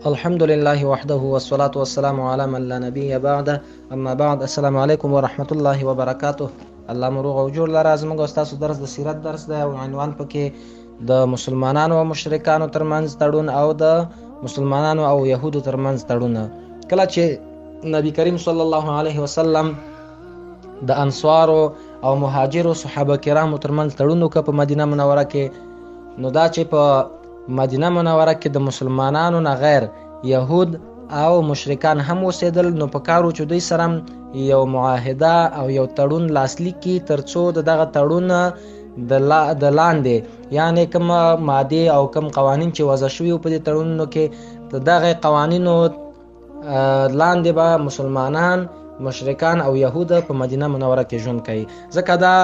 الحمد لله وحده والصلاة والسلام على من لا نبي بعده. اما بعد، السلام علیکم ورحمت الله وبرکاته. الله مو روغ او جوړ لره. زموږ او ستاسو درس د سیرت درس دی او عنوان پکې د مسلمانانو او مشرکانو ترمنځ تړون او د مسلمانانو او یهودو ترمنځ تړون. کله چې نبی کریم صلی الله علیه وسلم د انصارو او مهاجرو صحابه کرامو ترمنځ تړون وکړ په مدینه منوره کې، نو دا چې په مدینه منوره کې د مسلمانانو نه غیر یهود او مشرکان هم اوسېدل، نو په کار و چې دوی سره یو معاهده او یو تړون لاسلیک کړي ترڅو دغه تړون د لاندې یعنی کوم مادې او کوم قوانین چې وضع شوي په دې تړونونو کې د دغه قوانینو لاندې به مسلمانان، مشرکان او یهود په مدینه منوره کې ژوند کوي. ځکه دا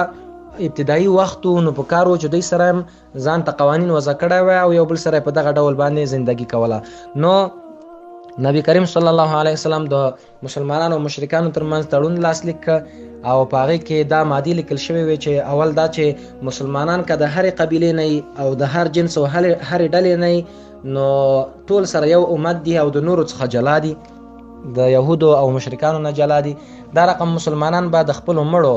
ابتدایي وخت نو په کار و چې دوی سره ځان ته قوانین وضع کړی وی او یو بل سره په دغه ډول باندې زندگی کوله. نو نبی کریم صلی الله علیه وسلم د مسلمانانو او مشرکانو ترمنځ تړون لاسلیک کړ او په هغې کې دا مادې لیکل شوی وی چې اول دا چې مسلمانان که د هرې قبیلې نه او د هر جنس او هرې ډلې نه نو ټول سره یو امت دي او د نورو څخه جلا دي، د یهودو او مشرکانو نه جلا دي. دا رقم مسلمانان به د خپلو مړو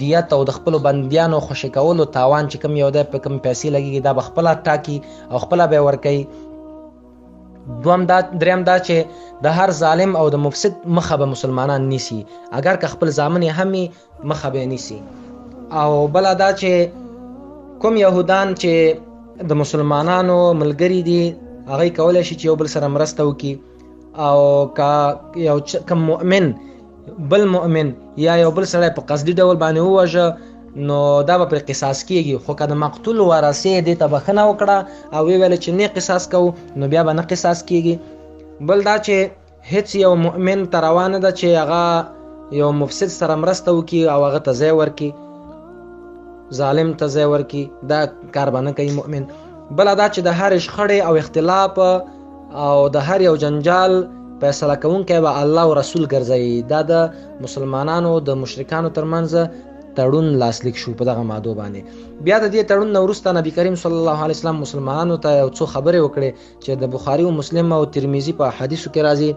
دیت او د خپلو بندیانو خوشي کولو تاوان چې کوم یو دی په کوم پیسې لګېږي دا به خپله ټاکي او خپله به یې ورکوي. دریم دا چې د هر ظالم او د مفسد مخه به مسلمانان نیسي، اگر که خپل زامن هم مخه به نیسي. او بله دا چې کوم یهودان چې د مسلمانانو ملګري دي هغوی کولی شي چې یو بل سره مرسته وکړي، او که یو کم مؤمن بل مؤمن یا یو بل سره په قصدي ډول باندې ووژه نو دا به پرې قصاص کیږي. خو که د مقتول ورثې دې ته بخښنه وکړه او ویل چې نه قصاص کوو نو بیا به نه قصاص کیږي. بل دا چې هیڅ یو مؤمن ته روا نه ده چې هغه یو مفسد سره مرسته وکړي او هغه ته ځای ورکړي، ظالم ته ځای ورکړي، دا کار به نه کوي مؤمن. بله دا چې د هر شخړې او اختلاف او د هر یو جنجال فیصله کوونکی به الله او رسول ګرځوي. دا د مسلمانانو د مشرکانو ترمنځ تړون لاسلیک شو په دغه مادو باندې. بیا د دې تړون نه وروسته نبی کریم صلی الله علیه وسلم مسلمانانو ته یو څو خبرې وکړې چې د بخاري او مسلم او ترمذي په حدیثو کې راځي.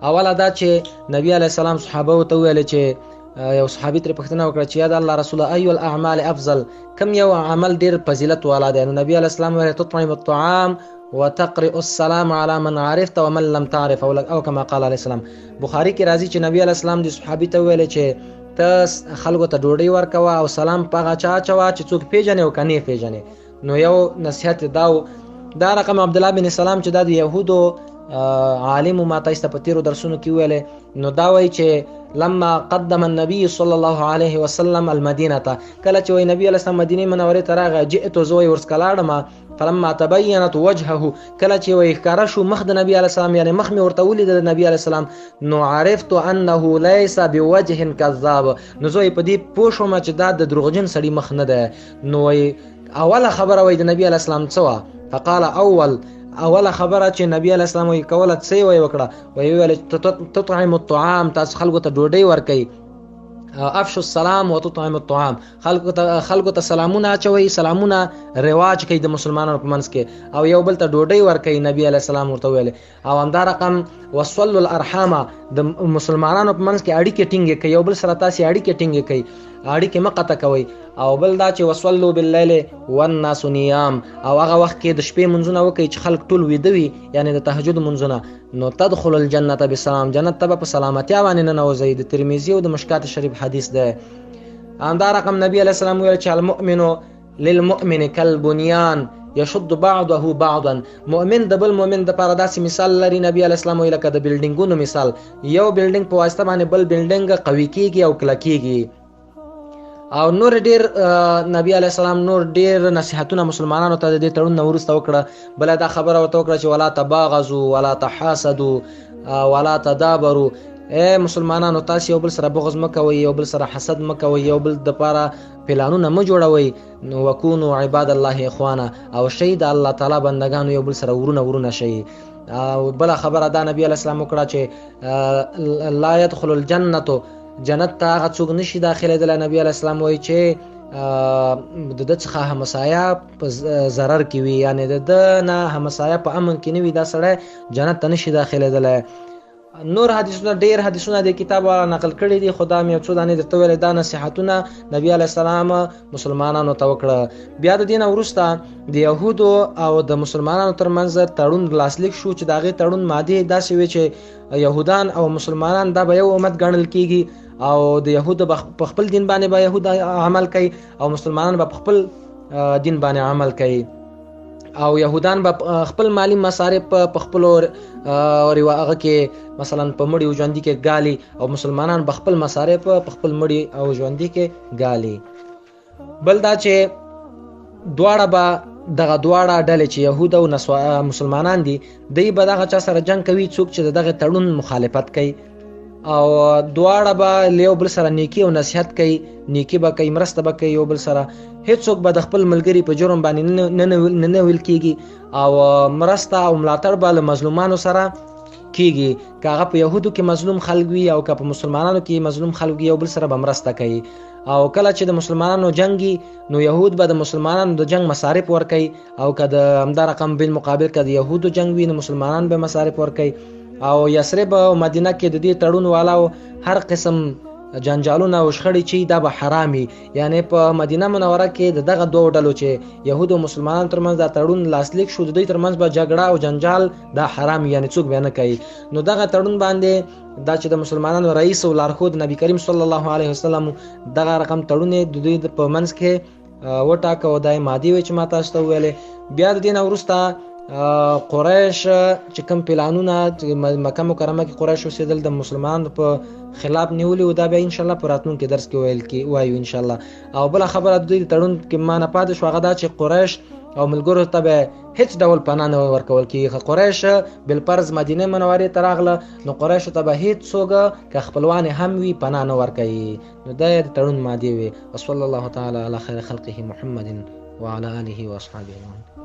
اوله دا چې نبی علیه السلام صحابه ته ویل چې یو صحابي ترې پوښتنه وکړه چې یا د الله رسوله ای الاعمال افضل، کوم یو عمل ډېر فضیلت والا دی؟ نو نبی علیه السلام ویل تطعم الطعام وتقرئ السلام على من عرفت ومن لم تعرف او كما قال عليه السلام. بخاری کې راځي چې نبی علیه السلام د صحابي ته ویل چې ته خلکو ته ډوډۍ ورکوه او سلام په هغه چا اچوه چې څوک پیژنې او که نه پیژنې. نو یو نصیحت دا رقم عبدالله بن سلام چې دا د یهودو عالم ما تاسو په تیرو درسونو کې ویلې، نو دا وایي چې لما قدم النبي صلی الله علیه وسلم المدینه ته، کله چې وایي نبی علیه السلام مدینې منورې ته راغی جئت زوی ورسکلاړم فلما تبینت وجهه، کله چې وایي ښکاره شو مخ د نبی علیه السلام یعنی مخ مې ورته ولید د نبی علیه السلام، نو عرفت انه لیس بوجه کذاب، نو زه په دې پوه شوم چې دا د دروغجن سړي مخ نه ده. نو وایي اوله خبره وایي د نبی علیه السلام څه وه؟ فقال اوله خبره چې نبی علیه السلام وایي کوله څه یې وکړه؟ وایي ویل تطعم الطعام، تاسو خلکو ته ډوډۍ ورکوئ، افشو السلام وتطعم الطعام، خلکو ته سلامونه اچوي، سلامونه رواج کوي د مسلمانانو په منځ کې، او یو بل ته ډوډۍ ورکوي. نبی علیه السلام ورته ویل او همدا رقم وصلوا الارحام، د مسلمانانو په منځ کې اړیکې ټینګې کوي، یو بل سره تاسې اړیکې ټینګې کوي، اړیکې مه قطع کوئ. او بل دا چې وصلوا باللیل والناس نیام، او هغه وخت کې د شپې منځونه وکړئ چې خلک ټول ویده وي یعنی د تهجد منځونه، نو تدخل الجنة بسلام، جنت ته به په سلامتیا باندې ننوځئ. د ترمذي او د مشکات شریف حدیث ده. همدا رقم نبی علیه السلام ویل چې المؤمن للمؤمن کالبنیان یشد بعضه بعضا، مؤمن د بل مؤمن دپاره داسې مثال لري نبی علیه السلام ویل لکه د بلډینګونو مثال، یو بلډینګ په واسطه باندې بل بلډینګ قوي کیږي او کلکیږي. او نور ډیر نبی علیه السلام نور ډیر نصیحتونه مسلمانانو ته د دې تړون نه وروسته وکړه. بله دا خبره ورته وکړه چې ولا تباغضوا ولا تحاسدوا ولا تدابروا، ای مسلمانانو تاسو یو بل سره بغض مه کوئ، یو بل سره حسد مه کوئ، یو بل دپاره پلانونه مه جوړوئ. نو وکونو عباد الله اخوانا، او شئ د الله تعالی بندگانو یو بل سره ورونه شئ. او بله خبره دا نبی علیه السلام وکړه چې لا يدخل الجنة، جنت ته هغه څوک نشي داخلېدلی. نبی علیه السلام وایي چې د ده څخه همسایه په ضرر کې وي، یعنې د ده نه همسایه په امن کې نه وي، دا سړی جنت ته نشي داخلېدلی. نور حدیثونه ډیر حدیثونه د کتاب والا نقل کړي دي، خو دا مې یو څو دانې درته ویلې. دا نصیحتونه نبي علیه السلام مسلمانانو ته وکړه. بیا د دې نه وروسته د یهودو او د مسلمانانو ترمنځ تړون لاسلیک شو چې د هغې تړون مادې داسې وي چې یهودان او مسلمانان دا به یو امت ګڼل کېږي، او د یهودو په خپل دین باندې به یهود عمل کوي او مسلمانان به په خپل دین باندې عمل کوي، او یهودان به خپل مالی مصارف په خپلو هغه کې مثلا په مړي او ژوندي کې ګالي، او مسلمانان به خپل مصارف په خپل مړي او ژوندي کې ګالي. بل دا چې دواړه به دغه دواړه ډلې چې یهود او مسلمانان دي، دوی به دغه چا سره جنګ کوي څوک چې دغه تړون مخالفت کوي، او دواړه به له یو بل سره نیکي او نصیحت کوي، نیکي به کوي، مرسته به کوي یو بل سره. هیڅوک به د خپل ملګري په جرم باندې نه ویل کېږي، او مرسته او ملاتړ به له مظلومانو سره کېږي. که هغه په یهودو کې مظلوم خلک وي او که په مسلمانانو کې مظلوم خلک وي، یو بل سره به مرسته کوي. او کله چې د مسلمانانو جنګي، نو یهود به د مسلمانانو د جنگ مصارف ورکوي، او که د همدا رقم بالمقابل که د یهودو جنگ وي، نو مسلمانان به مصارف ورکوي. او یثرب او مدینه کې د دې تړون والاو هر قسم جنجالونه او شخړې چې دا به حرامي، یعنی په مدینه منوره کې د دغه دوه ډلو چې یهود او مسلمانانو ترمنځ دا تړون لاسلیک شو، د دوی ترمنځ به جګړه او جنجال دا حرام، یعنی څوک به نه کوي. نو دغه تړون باندې دا چې د مسلمانانو رئیس او لارښود نبی کریم صلی الله علیه وسلم دغه رقم تړون د دوی په منځ کې وټاکه، او دا مادي وي چې ما تاسو ته ویلې. بیا د دې نه وروسته قریش چې کوم پلانونه مکه مکرمه کې قریش اوسېدل د مسلمانانو په خلاف نیولي، او دا بیا انشاءالله په راتلونکي درس کې وایو انشاءالله. او بله خبره د دوی د تړون کې ما نه پاتې شو، هغه دا چې قریش او ملګرو ته به هیڅ ډول پناه نه ورکول کېږي. قریش بالفرض مدینه منورې ته راغله، نو قریشو ته به هیڅوک که خپلوان هم وي پناه نه ورکوي. نو دا د تړون مادې وي. وصلی الله تعالی علی خیر خلقه محمد وعلى آله واصحابه اجمعین.